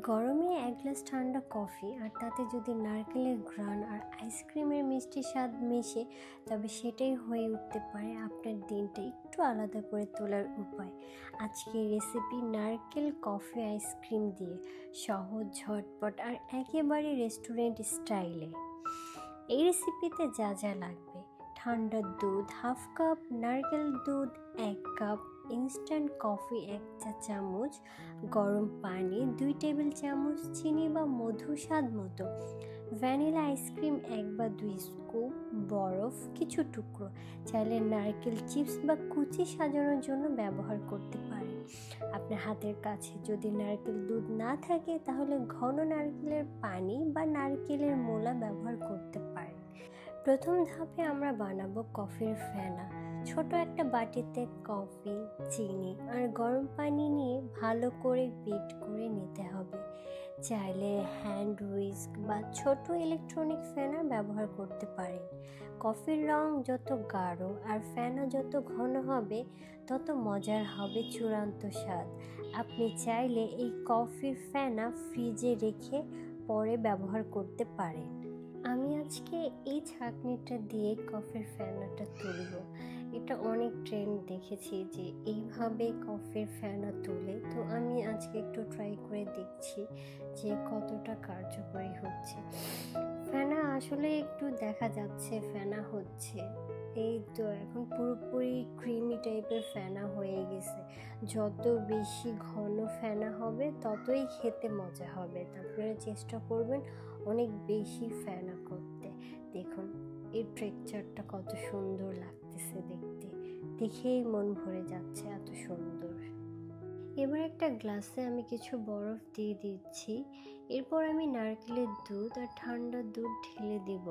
গরমে এক গ্লাস ঠান্ডা কফি আর তাতে যদি নারকেলের ঘ্রাণ আর আইসক্রিমের মিষ্টি স্বাদ মেশে, তবে সেটাই হয়ে উঠতে পারে আপনার দিনটা একটু আলাদা করে তোলার উপায়। আজকের রেসিপি নারকেল কফি আইসক্রিম দিয়ে, সহজ, ঝটপট আর একেবারে রেস্টুরেন্ট স্টাইলে। এই রেসিপিতে যা যা লাগবে: ঠান্ডা দুধ হাফ কাপ, নারকেল দুধ 1 কাপ, ইনস্ট্যান্ট কফি 1 চা চামচ, গরম পানি 2 টেবিল চামচ, চিনি বা মধু স্বাদ মতো, ভ্যানিলা আইসক্রিম 1 বা 2 স্কুপ, বরফ কিছু টুকরো। চাইলে নারকেল চিপস বা কুচি সাজানোর জন্য ব্যবহার করতে পারেন। আপনার হাতের কাছে যদি নারকেল দুধ না থাকে, তাহলে ঘন নারকেলের পানি বা নারকেলের মোলা ব্যবহার করতে পারেন। প্রথম ধাপে আমরা বানাবো কফির ফেনা। ছোট একটা বাটিতে কফি, চিনি আর গরম পানি নিয়ে ভালো করে বিট করে নিতে হবে। চাইলে হ্যান্ড হুইস্ক বা ছোট ইলেকট্রনিক ফেনা ব্যবহার করতে পারেন। কফির রং যত গাঢ় আর ফেনা যত ঘন হবে, তত মজার হবে চূড়ান্ত স্বাদ। আপনি চাইলে এই কফির ফেনা ফ্রিজে রেখে পরে ব্যবহার করতে পারেন। আমি আজকে এই ছাঁকনিটা দিয়ে কফির ফেনাটা তুলব। এটা অনেক ট্রেন্ড দেখেছি যে এইভাবে কফির ফেনা তুলে, তো আমি আজকে একটু ট্রাই করে দেখছি যে কতটা কার্যকরী হচ্ছে। ফেনা আসলে একটু দেখা যাচ্ছে ফেনা হচ্ছে, এই তো এখন পুরোপুরি ক্রিমি টাইপের ফেনা হয়ে গেছে। যত বেশি ঘন ফেনা হবে ততই খেতে মজা হবে। তারপরে চেষ্টা করবেন অনেক বেশি ফেনা করতে। দেখুন এর টেক্সচারটা কত সুন্দর লাগতেছে দেখতে, দেখেই মন ভরে যাচ্ছে, এত সুন্দর। এবার একটা গ্লাসে আমি কিছু বরফ দিয়ে দিচ্ছি। এরপর আমি নারকেলের দুধ আর ঠান্ডা দুধ ঢেলে দেব।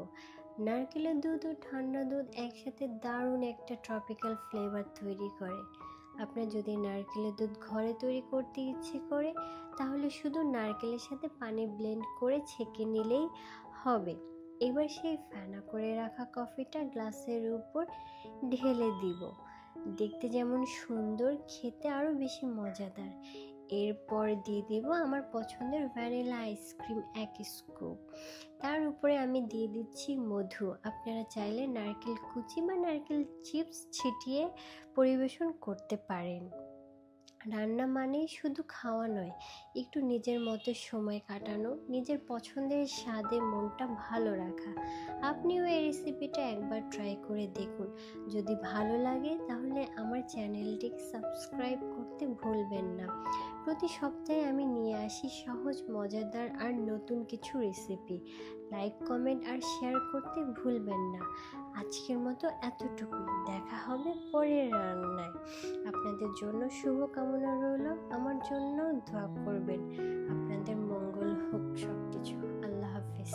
নারকেলের দুধ ও ঠান্ডা দুধ একসাথে দারুণ একটা ট্রপিক্যাল ফ্লেভার তৈরি করে। আপনার যদি নারকেলের দুধ ঘরে তৈরি করতে ইচ্ছে করে, তাহলে শুধু নারকেলের সাথে পানি ব্লেন্ড করে ছেঁকে নিলেই হবে। এবার সেই ফেনা করে রাখা কফিটা গ্লাসের উপর ঢেলে দিব। দেখতে যেমন সুন্দর, খেতে আরও বেশি মজাদার। এরপর দিয়ে দিব আমার পছন্দের ভ্যানিলা আইসক্রিম 1 স্কুপ। তার উপরে আমি দিয়ে দিচ্ছি মধু। আপনারা চাইলে নারকেল কুচি বা নারকেল চিপস ছিটিয়ে পরিবেশন করতে পারেন। রান্না মানেই শুধু খাওয়া নয়, একটু নিজের মতো সময় কাটানো, নিজের পছন্দের স্বাদে মনটা ভালো রাখা। আপনিও এই রেসিপিটা একবার ট্রাই করে দেখুন। যদি ভালো লাগে তাহলে আমার চ্যানেলটিকে সাবস্ক্রাইব করতে ভুলবেন না। প্রতি সপ্তাহে আমি নিয়ে আসি সহজ, মজাদার আর নতুন কিছু রেসিপি। লাইক, কমেন্ট আর শেয়ার করতে ভুলবেন না। আজকের মতো এতটুকুই। দেখা হবে পরের রান্নায়। আপনাদের জন্য শুভকামনা রইল। আমার জন্য দোয়া করবেন। আপনাদের মঙ্গল হোক সবকিছু। আল্লাহ হাফেজ।